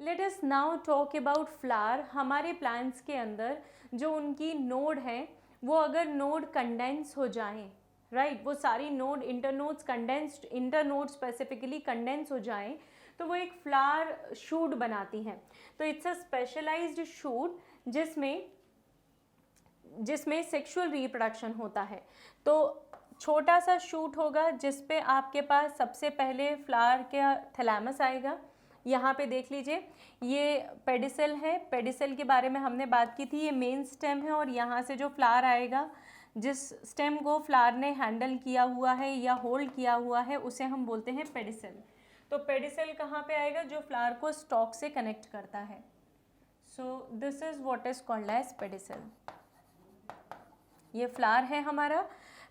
Let us now talk about flower. हमारे plants के अंदर जो उनकी नोड है वो अगर नोड कंडेंस हो जाएं, राइट, वो सारी node internodes condensed, internode specifically condense हो जाएं तो वो एक फ्लावर शूट बनाती हैं। तो इट्स अ स्पेशलाइज्ड शूट जिसमें सेक्सुअल रिप्रोडक्शन होता है। तो छोटा सा शूट होगा जिस पे आपके पास सबसे पहले फ्लावर का थैलेमस आएगा। यहाँ पे देख लीजिए, ये पेडिसल है, पेडिसल के बारे में हमने बात की थी, ये मेन स्टेम है और यहाँ से जो फ्लावर आएगा, जिस स्टेम को फ्लावर ने हैंडल किया हुआ है या होल्ड किया हुआ है उसे हम बोलते हैं पेडिसल। तो पेडिसल कहाँ पे आएगा? जो फ्लावर को स्टॉक से कनेक्ट करता है। So this is what is called as pedicel. ये फ्लावर है हमारा।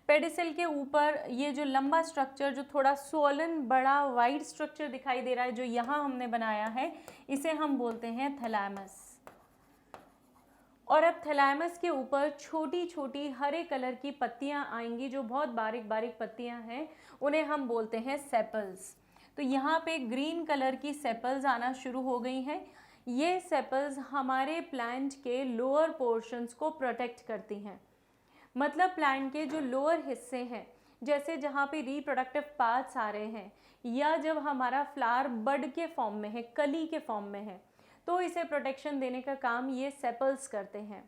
पेडिसल के ऊपर ये जो लंबा स्ट्रक्चर, जो थोड़ा सोलन बड़ा वाइड स्ट्रक्चर दिखाई दे रहा है, जो यहाँ हमने बनाया है, इसे हम बोलते हैं थैलेमस। और अब थैलेमस के ऊपर छोटी छोटी हरे कलर की पत्तियाँ आएंगी, जो बहुत बारीक बारीक पत्तियाँ हैं, उन्हें हम बोलते हैं सेपल्स। तो यहाँ पे ग्रीन कलर की सेपल्स आना शुरू हो गई हैं। ये सेपल्स हमारे प्लांट के लोअर पोर्शंस को प्रोटेक्ट करती हैं। मतलब प्लांट के जो लोअर हिस्से हैं, जैसे जहाँ पे रिप्रोडक्टिव पार्ट्स आ रहे हैं, या जब हमारा फ्लावर बड के फॉर्म में है, कली के फॉर्म में है, तो इसे प्रोटेक्शन देने का काम ये सेपल्स करते हैं।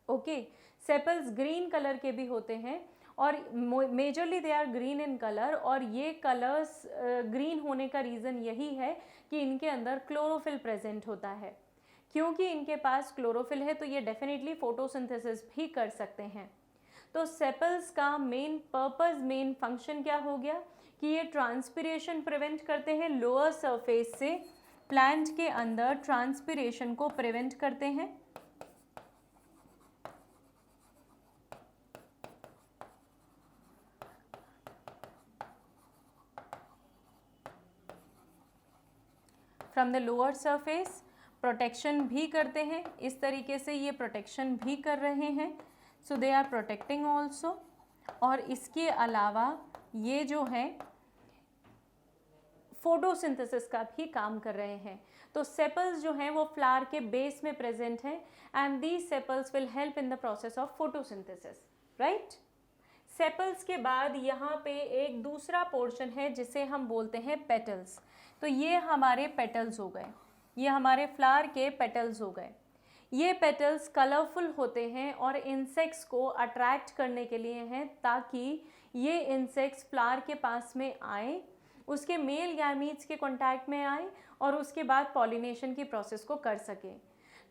ओके, सेपल्स ग्रीन कलर के भी होते हैं और majorly they are green in colour. और ये कलर्स ग्रीन होने का रीज़न यही है कि इनके अंदर क्लोरोफिल प्रेजेंट होता है। क्योंकि इनके पास क्लोरोफिल है तो ये डेफिनेटली फोटोसिंथेसिस भी कर सकते हैं। तो सेपल्स का मेन पर्पस, मेन फंक्शन क्या हो गया कि ये ट्रांसपिरेशन प्रिवेंट करते हैं लोअर सरफेस से, प्लांट के अंदर ट्रांसपिरेशन को प्रिवेंट करते हैं। From the lower surface protection भी करते हैं। इस तरीके से ये प्रोटेक्शन भी कर रहे हैं। सो दे आर प्रोटेक्टिंग ऑल्सो। और इसके अलावा ये जो है फोटोसिंथेसिस का भी काम कर रहे हैं। तो सेपल्स जो हैं वो फ्लावर के बेस में प्रेजेंट हैं and these sepals will help in the process of photosynthesis, right. Sepals के बाद यहाँ पे एक दूसरा पोर्शन है जिसे हम बोलते हैं पेटल्स। तो ये हमारे पेटल्स हो गए, ये हमारे फ्लावर के पेटल्स हो गए। ये पेटल्स कलरफुल होते हैं और इंसेक्ट्स को अट्रैक्ट करने के लिए हैं, ताकि ये इंसेक्ट्स फ्लावर के पास में आए, उसके मेल गैमीट्स के कांटेक्ट में आए और उसके बाद पॉलिनेशन की प्रोसेस को कर सकें।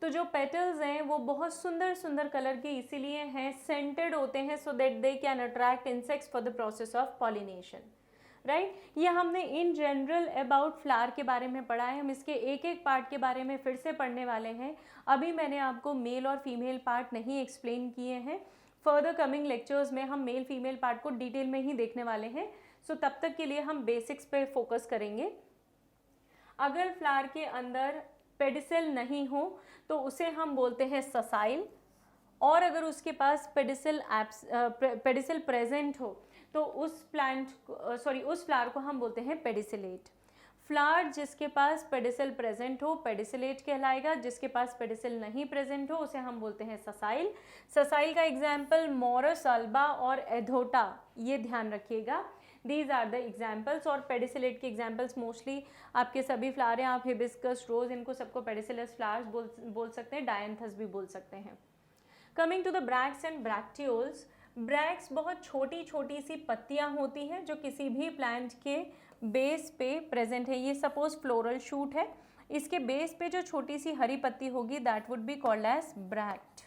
तो जो पेटल्स हैं वो बहुत सुंदर सुंदर कलर के इसीलिए हैं, सेंटेड होते हैं, so that they can attract insects for the process of pollination, right. ये हमने इन जनरल अबाउट फ्लावर के बारे में पढ़ा है। हम इसके एक एक पार्ट के बारे में फिर से पढ़ने वाले हैं। अभी मैंने आपको मेल और फीमेल पार्ट नहीं एक्सप्लेन किए हैं। फर्दर कमिंग लेक्चर्स में हम मेल फीमेल पार्ट को डिटेल में ही देखने वाले हैं। सो तब तक के लिए हम बेसिक्स पे फोकस करेंगे। अगर फ्लावर के अंदर पेडिसल नहीं हो तो उसे हम बोलते हैं ससाइल, और अगर उसके पास पेडिसल प्रेजेंट हो तो उस फ्लावर को हम बोलते हैं पेडिसिलेट। फ्लावर जिसके पास पेडिसल प्रेजेंट हो पेडिसिलेट कहलाएगा, जिसके पास पेडिसल नहीं प्रेजेंट हो उसे हम बोलते हैं ससाइल। ससाइल का एग्जाम्पल मोरस अल्बा और एधोटा, ये ध्यान रखिएगा, दीज आर द एग्जाम्पल्स। और पेडिसिलेट के एग्जाम्पल्स मोस्टली आपके सभी फ्लावर हैं, आप हिबिस्कस, रोज, इनको सबको पेडिसिलस फ्लावर्स बोल सकते हैं, डायंथस भी बोल सकते हैं। Coming to the bracts and bracteoles. Bracts बहुत छोटी छोटी सी पत्तियां होती हैं जो किसी भी प्लांट के बेस पे प्रेजेंट है। ये सपोज फ्लोरल शूट है, इसके बेस पे जो छोटी सी हरी पत्ती होगी that would be called as bract.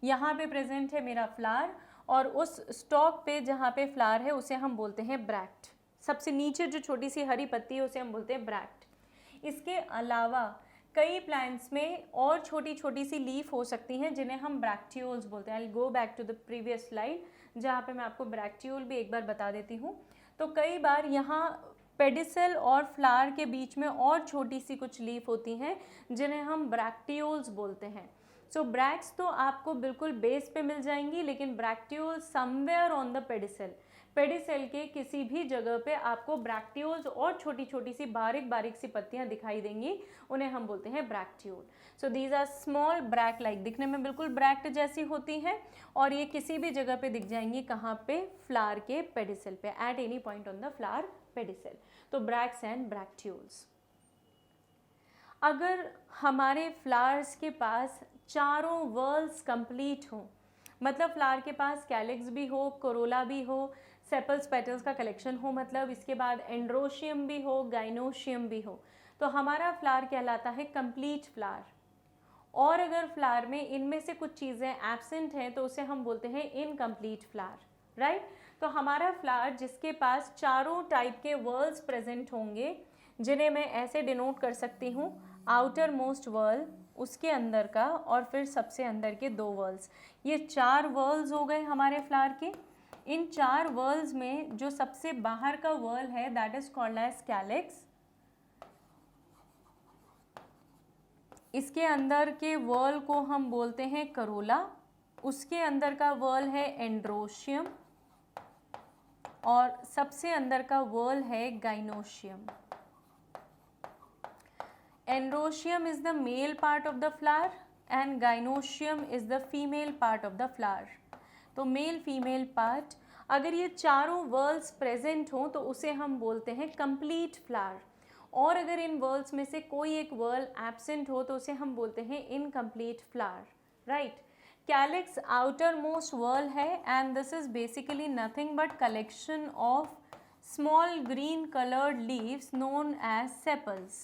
यहाँ पे प्रेजेंट है मेरा फ्लावर और उस स्टॉक पे जहाँ पे फ्लावर है उसे हम बोलते हैं ब्रैक्ट। सबसे नीचे जो छोटी सी हरी पत्ती है उसे हम बोलते हैं ब्रैक्ट। इसके अलावा कई प्लांट्स में और छोटी छोटी सी लीफ हो सकती हैं जिन्हें हम ब्रैक्टियोल्स बोलते हैं। I will go back to the previous slide जहाँ पे मैं आपको ब्रैक्टियोल भी एक बार बता देती हूँ। तो कई बार यहाँ पेडिसल और फ्लावर के बीच में और छोटी सी कुछ लीफ होती हैं जिन्हें हम ब्रैक्टियोल्स बोलते हैं। सो ब्रैक्ट्स तो आपको बिल्कुल बेस पे मिल जाएंगी, लेकिन bracteoles somewhere on the pedicel, pedicel के किसी भी जगह पे आपको ब्रैक्टियोल्स और छोटी छोटी सी बारीक बारीक सी पत्तियां दिखाई देंगी, उन्हें हम बोलते हैं bracteole. So these are small bract like, दिखने में बिल्कुल ब्रैक्ट जैसी होती हैं, और ये किसी भी जगह पे दिख जाएंगी, कहाँ पे, फ्लावर के पेडिसेल पे, at any point on the flower pedicel. तो ब्रैक्ट्स एंड ब्रैक्टियोल्स। अगर हमारे फ्लावर्स के पास चारों वर्ल्स कंप्लीट हो, मतलब फ्लावर के पास कैलिक्स भी हो, कोरोला भी हो, सेपल्स पेटल्स का कलेक्शन हो, मतलब इसके बाद एंड्रोशियम भी हो, गाइनोशियम भी हो, तो हमारा फ्लावर कहलाता है कंप्लीट फ्लावर। और अगर फ्लावर में इनमें से कुछ चीज़ें एब्सेंट हैं तो उसे हम बोलते हैं इनकम्प्लीट फ्लावर, राइट। तो हमारा फ्लावर जिसके पास चारों टाइप के वर्ल्स प्रेजेंट होंगे, जिन्हें मैं ऐसे डिनोट कर सकती हूँ, आउटर मोस्ट वर्ल, उसके अंदर का, और फिर सबसे अंदर के 2 वर्ल्स, ये 4 वर्ल्स हो गए हमारे फ्लावर के। इन 4 वर्ल्स में जो सबसे बाहर का वर्ल है that is called as calyx, इसके अंदर के वर्ल को हम बोलते हैं करोला, उसके अंदर का वर्ल है एंड्रोशियम, और सबसे अंदर का वर्ल है gynoecium. Androecium is the male part of the flower and gynoecium is the female part of the flower. तो मेल फीमेल पार्ट, अगर ये चारों वर्ल्स प्रेजेंट हों तो उसे हम बोलते हैं कंप्लीट फ्लावर, और अगर इन वर्ल्स में से कोई एक वर्ल एब्सेंट हो तो उसे हम बोलते हैं incomplete flower, right. Calyx outer most whorl है and this is basically nothing but collection of small green coloured leaves known as sepals.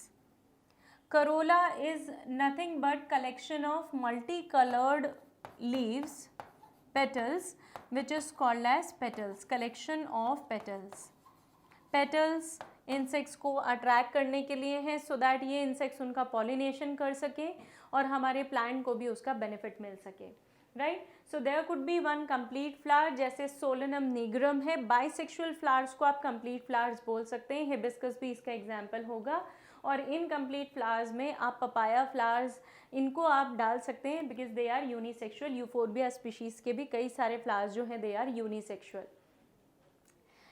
Corolla is nothing but collection of multicolored leaves, petals, which is called as petals, collection of petals. Petals insects को attract करने के लिए हैं so that ये insects उनका pollination कर सके और हमारे plant को भी उसका benefit मिल सके, right? So there could be one complete flower, जैसे Solanum nigrum है, bisexual flowers को आप complete flowers बोल सकते हैं, hibiscus भी इसका example होगा, और इनकम्प्लीट फ्लावर्स में आप पपाया फ्लावर्स, इनको आप डाल सकते हैं because they are unisexual. Euphorbia species के भी कई सारे फ्लावर्स जो हैं they are unisexual.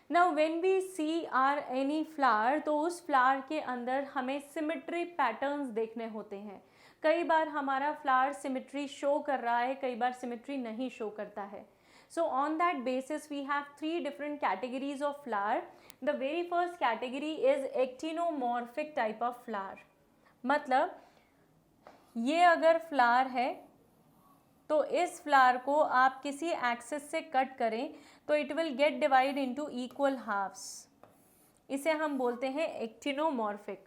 Now when we see are any flower, तो उस फ्लावर के अंदर हमें सिमेट्री पैटर्न्स देखने होते हैं। कई बार हमारा फ्लावर सिमेट्री शो कर रहा है, कई बार सिमेट्री नहीं शो करता है। So on that basis we have 3 different categories of flower. The very first category is actinomorphic type of flower. मतलब ये अगर फ्लावर है तो इस फ्लावर को आप किसी एक्सिस से कट करें तो it will get divide into equal halves, इसे हम बोलते हैं एक्टिनोमॉर्फिक,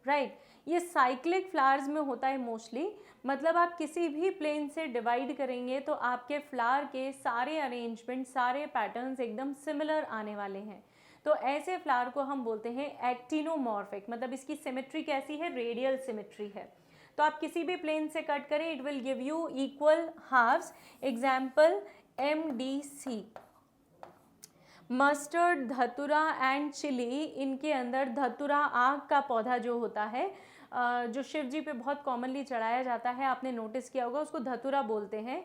राइट। ये साइक्लिक फ्लावर्स में होता है मोस्टली, मतलब आप किसी भी प्लेन से डिवाइड करेंगे तो आपके फ्लावर के सारे अरेंजमेंट, सारे पैटर्न्स एकदम सिमिलर आने वाले हैं। तो ऐसे फ्लावर को हम बोलते हैं एक्टिनोमॉर्फिक, मतलब इसकी सिमेट्री कैसी है, रेडियल सिमेट्री है। तो आप किसी भी प्लेन से कट करें it will give you equal halves. Example MDC, mustard, datura and chilli, इनके अंदर धतुरा आग का पौधा जो होता है, जो शिव जी पे बहुत कॉमनली चढ़ाया जाता है, आपने नोटिस किया होगा, उसको धतुरा बोलते हैं।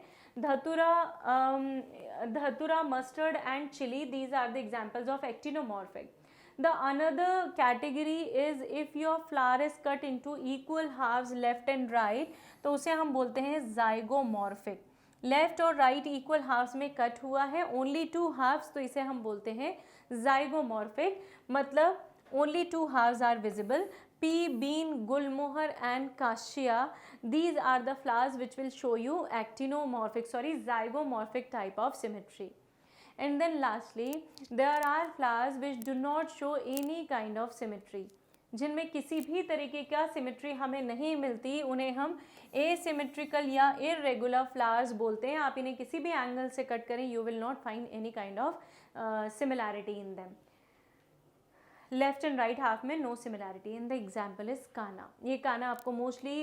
Datura, mustard and chilli, these are the examples of actinomorphic. The another category is if your flower is cut into equal halves left and right, तो उसे हम बोलते हैं ज़ाइगोमॉर्फिक। लेफ्ट और राइट इक्वल हाफ्स में कट हुआ है, ओनली 2 हाफ्स, तो इसे हम बोलते हैं ज़ाइगोमॉर्फिक, मतलब only 2 halves are visible. Pea, bean, gulmohar and cassia, these are the flowers which will show you zygomorphic type of symmetry. And then lastly there are flowers which do not show any kind of symmetry, जिनमें किसी भी तरीके का symmetry हमें नहीं मिलती, उन्हें हम एसिमेट्रिकल या इरेगुलर फ्लावर्स बोलते हैं। आप इन्हें किसी भी एंगल से कट करें you will not find any kind of similarity in them. Left and right half में no similarity. In the example is canna. ये काना आपको mostly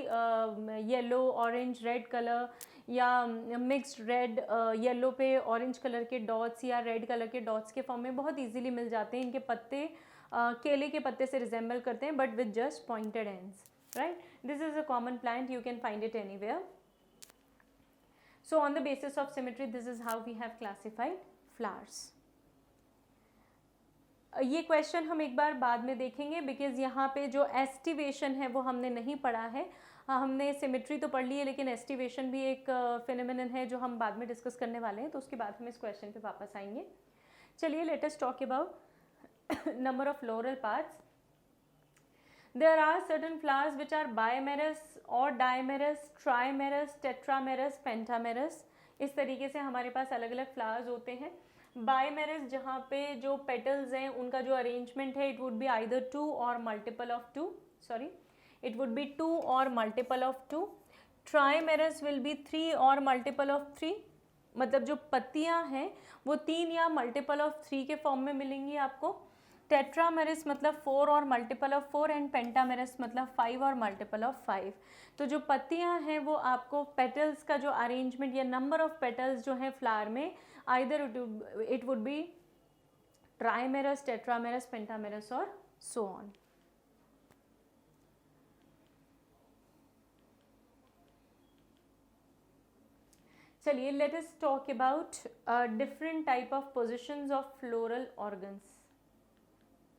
yellow, orange, red colour या मिक्स्ड रेड येलो पे orange colour के dots या red colour के dots के form में बहुत इजीली मिल जाते हैं। इनके पत्ते केले के पत्ते से रिजेंबल करते हैं but with just pointed ends, right. This is a common plant, you can find it anywhere. So on the basis of symmetry, this is how we have classified flowers. ये क्वेश्चन हम एक बार बाद में देखेंगे because यहाँ पे जो aestivation है वो हमने नहीं पढ़ा है. हमने सिमेट्री तो पढ़ ली है लेकिन एस्टिवेशन भी एक फिनोमेनन है जो हम बाद में डिस्कस करने वाले हैं, तो उसके बाद हम इस क्वेश्चन पे वापस आएंगे. चलिए let us talk about number of floral parts. There are certain flowers which are bimerous or dimerous, trimerous, tetramerous, pentamerous. इस तरीके से हमारे पास अलग अलग फ्लावर्स होते हैं. बायमेरस जहाँ पे जो पेटल्स हैं उनका जो अरेंजमेंट है इट वुड बी आइदर 2 और multiple of 2, sorry it would be 2 और मल्टीपल ऑफ 2. ट्राइमेरस विल बी 3 और मल्टीपल ऑफ 3, मतलब जो पत्तियाँ हैं वो 3 या मल्टीपल ऑफ 3 के फॉर्म में मिलेंगी आपको. टेट्रामेरस मतलब 4 और मल्टीपल ऑफ 4 एंड पेंटामेरस मतलब 5 और मल्टीपल ऑफ 5. तो जो पत्तियां हैं वो आपको पेटल्स का जो अरेंजमेंट या नंबर ऑफ पेटल्स जो है फ्लावर में either it would be ट्राइमेरस, tetramerous, pentamerous और सो ऑन. चलिए let us talk about different type of positions of floral organs.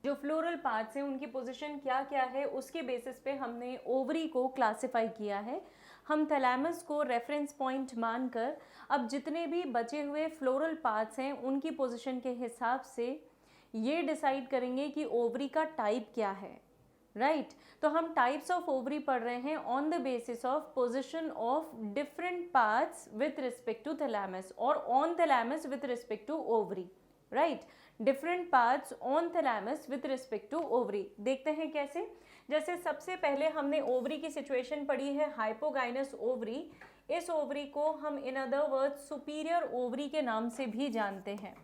जो फ्लोरल पार्ट्स हैं उनकी पोजीशन क्या क्या है उसके बेसिस पे हमने ओवरी को क्लासिफाई किया है. हम थैलेमस को रेफरेंस पॉइंट मानकर अब जितने भी बचे हुए फ्लोरल पार्ट्स हैं उनकी पोजीशन के हिसाब से ये डिसाइड करेंगे कि ओवरी का टाइप क्या है. राइट तो हम टाइप्स ऑफ ओवरी पढ़ रहे हैं on the basis of position of different parts with respect to thalamus और on thalamus with respect to ovary. Right different parts on thalamus with respect to ovary. देखते हैं कैसे. जैसे सबसे पहले हमने ओवरी की सिचुएशन पढ़ी है हाइपोगाइनस ओवरी. इस ओवरी को हम in other words superior ovary के नाम से भी जानते हैं.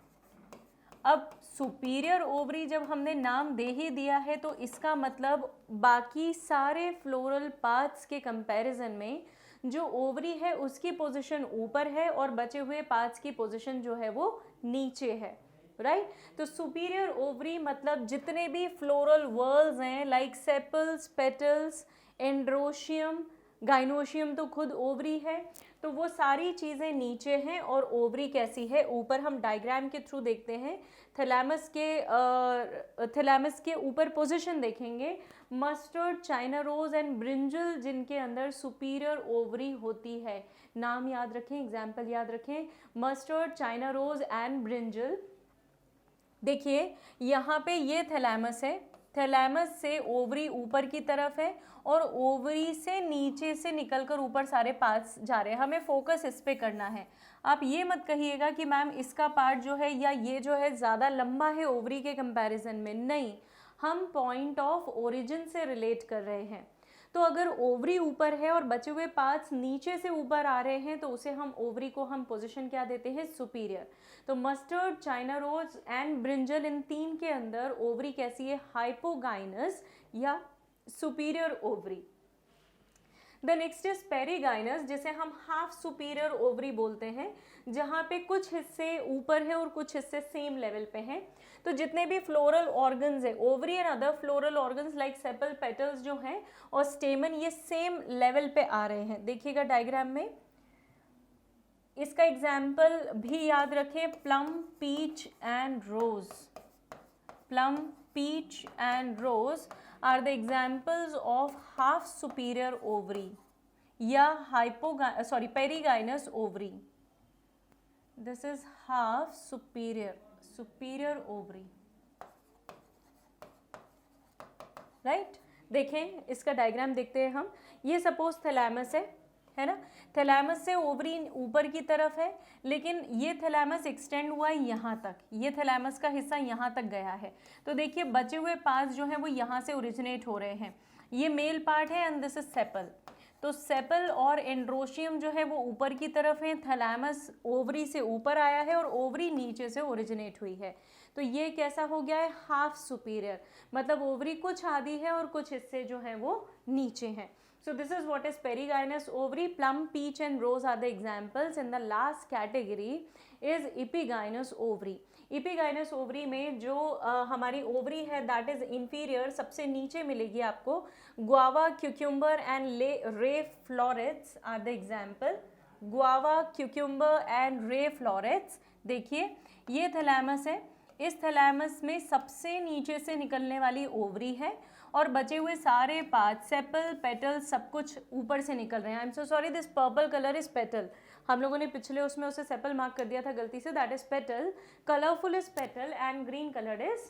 अब सुपीरियर ओवरी जब हमने नाम दे ही दिया है तो इसका मतलब बाकी सारे फ्लोरल पार्ट्स के कंपैरिजन में जो ओवरी है उसकी पोजीशन ऊपर है और बचे हुए पार्ट्स की पोजीशन जो है वो नीचे है. राइट तो सुपीरियर ओवरी मतलब जितने भी फ्लोरल वर्ल्स हैं like sepals, petals, androecium, gynoecium तो खुद ओवरी है, तो वो सारी चीज़ें नीचे हैं और ओवरी कैसी है ऊपर. हम डायग्राम के थ्रू देखते हैं. थैलेमस के ऊपर पोजीशन देखेंगे. Mustard, China rose and brinjal जिनके अंदर सुपीरियर ओवरी होती है. नाम याद रखें, एग्जाम्पल याद रखें. Mustard, China rose and brinjal. देखिए यहाँ पे ये थैलेमस है. थैलेमस से ओवरी ऊपर की तरफ है और ओवरी से नीचे से निकलकर ऊपर सारे पार्ट्स जा रहे हैं. हमें फोकस इस पे करना है. आप ये मत कहिएगा कि मैम इसका पार्ट जो है या ये जो है ज़्यादा लंबा है ओवरी के कंपैरिजन में. नहीं, हम पॉइंट ऑफ ओरिजिन से रिलेट कर रहे हैं. तो अगर ओवरी ऊपर है और बचे हुए पार्ट्स नीचे से ऊपर आ रहे हैं तो उसे हम ओवरी को हम पोजीशन क्या देते हैं, सुपीरियर. तो mustard, China rose and brinjal इन तीन के अंदर ओवरी कैसी है, हाइपोगाइनस या superior ovary. The next is perigynous जिसे हम हाफ सुपीरियर ओवरी बोलते हैं, जहाँ पे कुछ हिस्से ऊपर है और कुछ हिस्से सेम लेवल पे हैं. तो जितने भी फ्लोरल ऑर्गन्स है, ovary and other floral organs like sepal, petals जो हैं और स्टेमन, ये सेम लेवल पे आ रहे हैं. देखिएगा डायग्राम में. इसका एग्जाम्पल भी याद रखें, plum, peach and rose. Plum, peach and rose are the examples of half superior ovary या perigynous ovary. This is half superior ovary. Right देखें इसका डायग्राम देखते हैं हम. ये सपोज थैलेमस है ना. थैलेमस से ओवरी ऊपर की तरफ है लेकिन ये थैलेमस एक्सटेंड हुआ है यहाँ तक. ये थैलेमस का हिस्सा यहाँ तक गया है. तो देखिए बचे हुए पार्ट्स जो हैं वो यहाँ से ओरिजिनेट हो रहे हैं. ये मेल पार्ट है एंड दिस इज सेपल. तो सेपल और एंड्रोशियम जो है वो ऊपर की तरफ है. थैलेमस ओवरी से ऊपर आया है और ओवरी नीचे से ओरिजिनेट हुई है. तो ये कैसा हो गया है, हाफ सुपीरियर. मतलब ओवरी कुछ आधी है और कुछ हिस्से जो हैं वो नीचे हैं. So this is what is perigynous ovary. Plum, peach and rose are the examples. And the last category is epigynous ovary. Epigynous ovary में जो हमारी ovary है that is inferior, सबसे नीचे मिलेगी आपको. Guava, cucumber and ray florets are the example. Guava, cucumber and ray florets. देखिए ये थैलेमस है, इस थैलेमस में सबसे नीचे से निकलने वाली ओवरी है और बचे हुए सारे पार्ट सेपल, पेटल सब कुछ ऊपर से निकल रहे हैं। I am so sorry, this purple colour is petal. हम लोगों ने पिछले उसमें उसे सेपल मार्क कर दिया था गलती से, that is petal. Colourful is petal and green colour is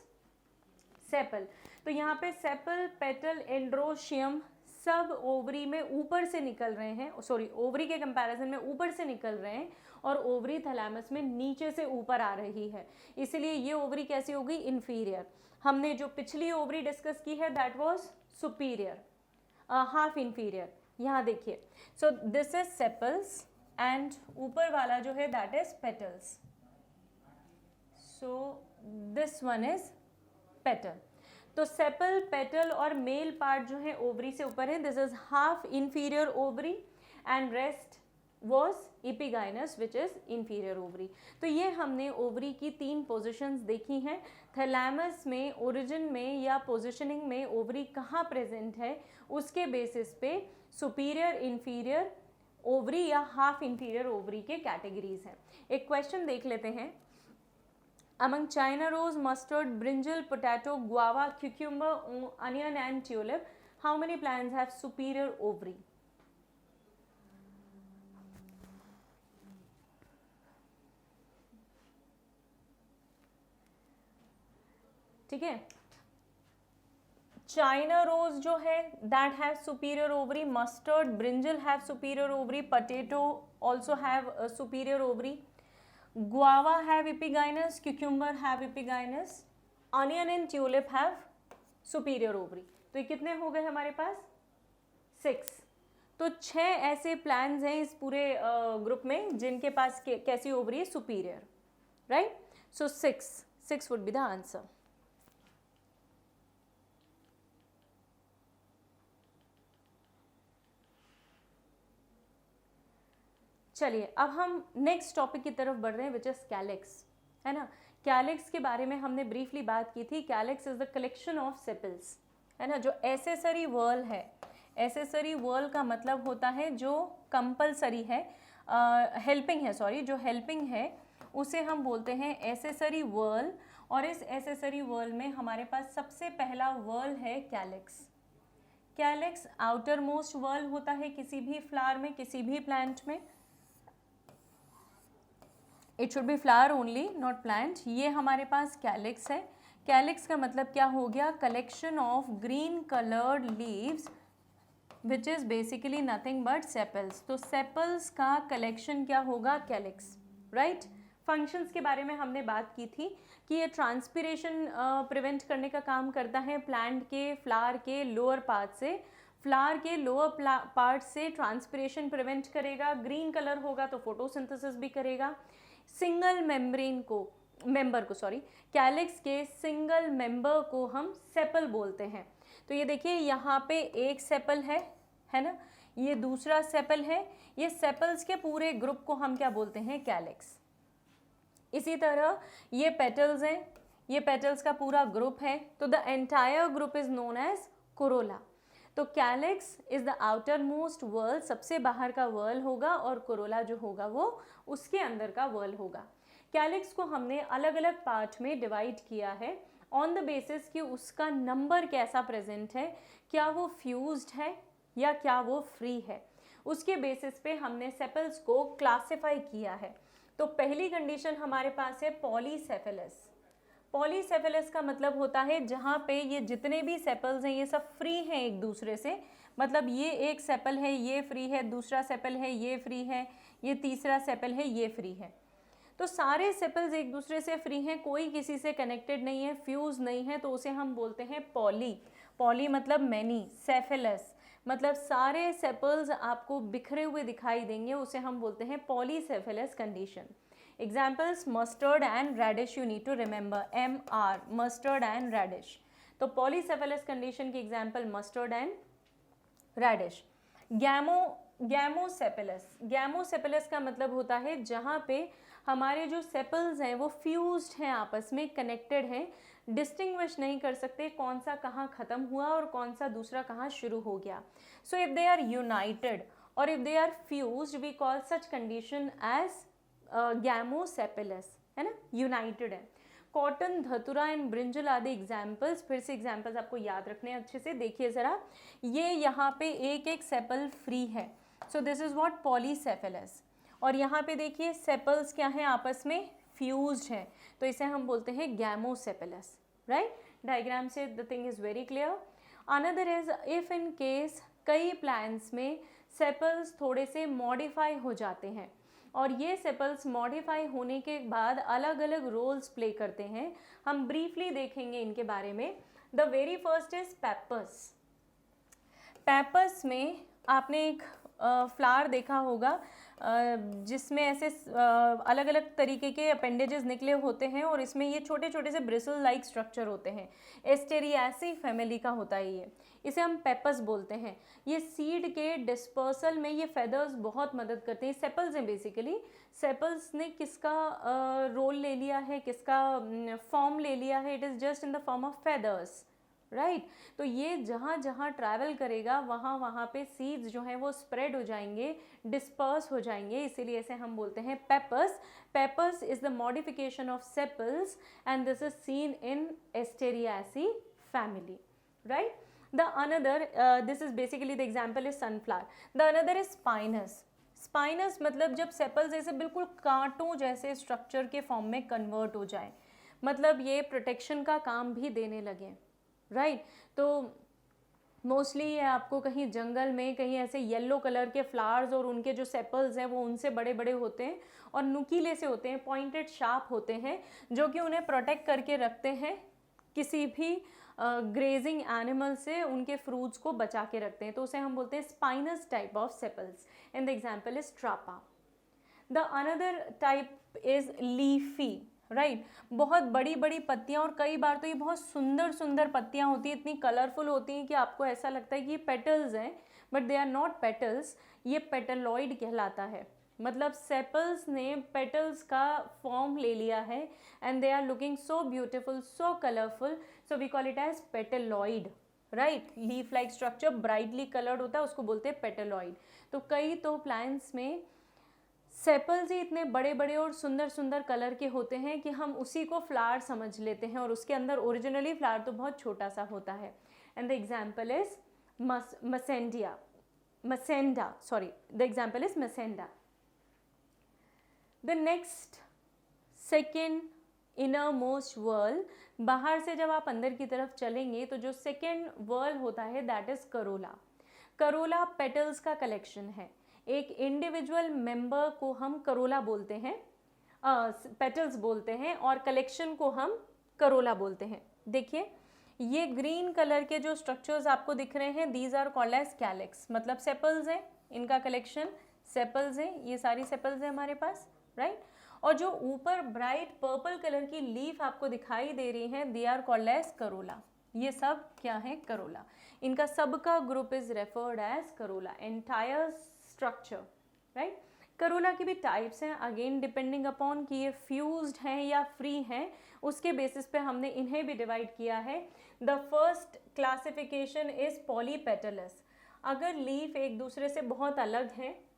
sepal. तो यहाँ पे सेपल, पेटल, एंड्रोशियम सब ओवरी में ऊपर से निकल रहे हैं, सॉरी ओवरी के कंपैरिजन में ऊपर से निकल रहे हैं और ओवरी थैलेमस में नीचे से ऊपर आ रही है, इसलिए ये ओवरी कैसी होगी, इंफीरियर। हमने जो पिछली ओवरी डिस्कस की है that was superior, half inferior. यहाँ देखिए, सो दिस इज सेपल्स एंड ऊपर वाला जो है that is petals. So this one is petal. तो सेपल, पेटल और मेल पार्ट जो है ओवरी से ऊपर है, this is half inferior ovary and rest was epigynous which is inferior ovary. तो ये हमने ओवरी की 3 पोजिशंस देखी हैं। थैलेमस में ओरिजिन में या पोजिशनिंग में ओवरी कहाँ प्रेजेंट है उसके बेसिस पे सुपीरियर, इंफीरियर ओवरी या हाफ इंफीरियर ओवरी के कैटेगरीज हैं। एक क्वेश्चन देख लेते हैं। Among China rose, mustard, brinjal, potato, guava, cucumber, onion and tulip, how many plants have superior ovary? ठीक है, चाइना रोज जो है that have superior ovary, mustard, brinjal have superior ovary, potato also have superior ovary, guava have epigynous, cucumber have epigynous, onion and tulip have superior ovary। तो ये कितने हो गए हमारे पास, 6। तो 6 ऐसे प्लांट्स हैं इस पूरे ग्रुप में जिनके पास कैसी ओवरी है, superior, right. So 6 would be the answer. चलिए अब हम नेक्स्ट टॉपिक की तरफ बढ़ रहे हैं विच इज कैलिक्स, है ना। कैलिक्स के बारे में हमने ब्रीफली बात की थी। Calyx is the collection of sepals, है ना। जो एसेसरी वर्ल है, एसेसरी वर्ल का मतलब होता है जो कंपलसरी है, हेल्पिंग है, सॉरी जो हेल्पिंग है उसे हम बोलते हैं एसेसरी वर्ल। और इस एसेसरी वर्ल में हमारे पास सबसे पहला वर्ल है calyx. Calyx outer most whorl होता है किसी भी फ्लावर में, किसी भी प्लांट में। It should be flower only, not plant. ये हमारे पास कैलिक्स है। कैलिक्स का मतलब क्या हो गया, collection of green coloured leaves which is basically nothing but sepals. तो सेपल्स का कलेक्शन क्या होगा, कैलिक्स, राइट। फंक्शंस के बारे में हमने बात की थी कि ये ट्रांसपिरेशन प्रिवेंट करने का काम करता है प्लांट के फ्लावर के लोअर पार्ट से। फ्लावर के लोअर पार्ट से ट्रांसपिरेशन प्रिवेंट करेगा, ग्रीन कलर होगा तो फोटोसिंथेसिस भी करेगा। सिंगल मेंबर को कैलिक्स के सिंगल मेंबर को हम सेपल बोलते हैं। तो ये देखिए यहाँ पे एक सेपल है ना, ये दूसरा सेपल है, ये सेपल्स के पूरे ग्रुप को हम क्या बोलते हैं, कैलिक्स। इसी तरह ये पेटल्स हैं, ये पेटल्स का पूरा ग्रुप है, तो the entire group is known as corolla. तो calyx is the outer most whorl, सबसे बाहर का वर्ल होगा, और कोरोला जो होगा वो उसके अंदर का वर्ल होगा। कैलिक्स को हमने अलग अलग पार्ट में डिवाइड किया है ऑन द बेसिस कि उसका नंबर कैसा प्रेजेंट है, क्या वो फ्यूज्ड है या क्या वो फ्री है, उसके बेसिस पे हमने सेपल्स को क्लासिफाई किया है। तो पहली कंडीशन हमारे पास है पॉलीसेफेलस। पॉलीसेफेलस का मतलब होता है जहाँ पे ये जितने भी सेपल्स हैं ये सब फ्री हैं एक दूसरे से, मतलब ये एक सेपल है ये फ्री है, दूसरा सेपल है ये फ्री है, ये तीसरा सेपल है ये फ्री है। तो सारे सेपल्स एक दूसरे से फ्री हैं, कोई किसी से कनेक्टेड नहीं है, फ्यूज नहीं है, तो उसे हम बोलते हैं पॉली। पॉली मतलब मैनी, सेफेलस मतलब सारे सेपल्स आपको बिखरे हुए दिखाई देंगे, उसे हम बोलते हैं पॉलीसेफेलस condition. Examples mustard and radish you need to remember, MR mustard and radish। तो polycephalus condition की example mustard and radish। गैमोसेपेलस का मतलब होता है जहाँ पे हमारे जो सेपल्स हैं वो फ्यूज्ड हैं, आपस में कनेक्टेड हैं, डिस्टिंग्विश नहीं कर सकते कौन सा कहाँ ख़त्म हुआ और कौन सा दूसरा कहाँ शुरू हो गया। So if they are united और if they are fused we call such condition as gamosepalous, है ना, यूनाइटेड है। कॉटन, धतुरा एंड ब्रिंजल आदि एग्जाम्पल्स, फिर से एग्जाम्पल्स आपको याद रखने अच्छे से, देखिए ज़रा, ये यहाँ पे एक एक सेपल फ्री है, सो दिस इज़ व्हाट पॉलीसेफेलस। और यहाँ पे देखिए सेपल्स क्या हैं, आपस में फ्यूज्ड हैं, तो इसे हम बोलते हैं गैमोसेपेलस, राइट। डायग्राम से the thing is very clear. Another is if in case कई प्लांट्स में सेपल्स थोड़े से मॉडिफाई हो जाते हैं, और ये सेपल्स मॉडिफाई होने के बाद अलग अलग रोल्स प्ले करते हैं, हम ब्रीफली देखेंगे इनके बारे में। The very first is papers. Papers में आपने एक फ्लावर देखा होगा जिसमें ऐसे अलग अलग तरीके के अपेंडेजेस निकले होते हैं, और इसमें ये छोटे छोटे से ब्रिसल लाइक स्ट्रक्चर होते हैं। एस्टेरियासी फैमिली का होता है ये, इसे हम पेपर्स बोलते हैं। ये सीड के डिस्पर्सल में ये फेदर्स बहुत मदद करते हैं। सेपल्स हैं बेसिकली। सेपल्स ने किसका रोल ले लिया है, किसका फॉर्म ले लिया है, it is just in the form of feathers, right. तो ये जहाँ जहाँ ट्रैवल करेगा वहाँ वहाँ पे सीड्स जो हैं वो स्प्रेड हो जाएंगे, डिस्पर्स हो जाएंगे, इसीलिए इसे हम बोलते हैं pappus. Pappus is the modification of sepals and this is seen in Asteraceae family, right. The another, this is basically the example is sunflower. The another is spinous. Spinous मतलब जब सेपल्स ऐसे बिल्कुल कांटों जैसे स्ट्रक्चर के form में convert हो जाए, मतलब ये प्रोटेक्शन का काम भी देने लगे, राइट। तो मोस्टली ये आपको कहीं जंगल में कहीं ऐसे येलो कलर के फ्लावर्स और उनके जो सेपल्स हैं वो उनसे बड़े बड़े होते हैं और नुकीले से होते हैं, पॉइंटेड शार्प होते हैं, जो कि उन्हें प्रोटेक्ट करके रखते हैं किसी भी ग्रेजिंग एनिमल से, उनके फ्रूट्स को बचा के रखते हैं, तो उसे हम बोलते हैं spinous type of sepals and the example is Trapa. The another type is leafy, right. बहुत बड़ी बड़ी पत्तियां, और कई बार तो ये बहुत सुंदर सुंदर पत्तियां होती हैं, इतनी कलरफुल होती हैं कि आपको ऐसा लगता है कि ये पेटल्स हैं, but they are not petals, ये पेटलॉइड कहलाता है। मतलब सेपल्स ने पेटल्स का फॉर्म ले लिया है and they are looking so beautiful, so colourful, so we call it as petaloid, right. Leaf like structure brightly coloured होता है, उसको बोलते हैं पेटलॉइड। तो कई तो प्लांट्स में सेपल्स ही इतने बड़े बड़े और सुंदर सुंदर कलर के होते हैं कि हम उसी को फ्लावर समझ लेते हैं, और उसके अंदर ओरिजिनली फ्लावर तो बहुत छोटा सा होता है। And the example is Mussaenda, sorry, the example is Mussaenda. The next second inner most whorl, बाहर से जब आप अंदर की तरफ चलेंगे तो जो सेकेंड वर्ल होता है that is Corolla. Corolla petals का कलेक्शन है। एक इंडिविजुअल मेंबर को हम करोला बोलते हैं, पेटल्स बोलते हैं, और कलेक्शन को हम करोला बोलते हैं। देखिए ये ग्रीन कलर के जो स्ट्रक्चर्स आपको दिख रहे हैं, these are called as calyx, मतलब सेपल्स हैं, इनका कलेक्शन सेपल्स हैं, ये सारी सेपल्स हैं हमारे पास, राइट। और जो ऊपर ब्राइट पर्पल कलर की लीफ आपको दिखाई दे रही हैं, they are called as corolla. ये सब क्या है, करोला। इनका सबका group is referred as corolla, entire structure, right. Corolla की भी टाइप्स हैं, अगेन डिपेंडिंग अपॉन कि ये फ्यूज्ड हैं या फ्री हैं, उसके बेसिस पे हमने इन्हें भी डिवाइड किया है। The first classification is polypetalous. अगर लीफ एक दूसरे से बहुत अलग हैं,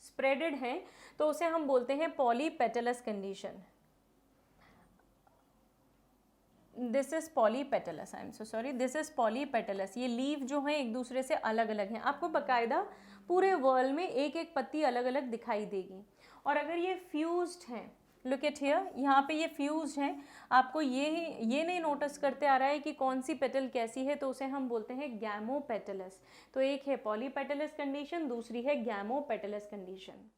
स्प्रेडेड हैं, तो उसे हम बोलते हैं polypetalous condition. This is polypetalous, I am so sorry, this is polypetalous. ये लीफ जो है एक दूसरे से अलग अलग हैं, आपको बकायदा पूरे वर्ल्ड में एक एक पत्ती अलग अलग दिखाई देगी। और अगर ये फ्यूज्ड हैं, लुक एट हियर, यहाँ पे ये फ्यूज्ड हैं, आपको ये नहीं नोटिस करते आ रहा है कि कौन सी पेटल कैसी है, तो उसे हम बोलते हैं गैमोपेटलस। तो एक है पॉलीपेटलस कंडीशन, दूसरी है गैमोपेटलस कंडीशन।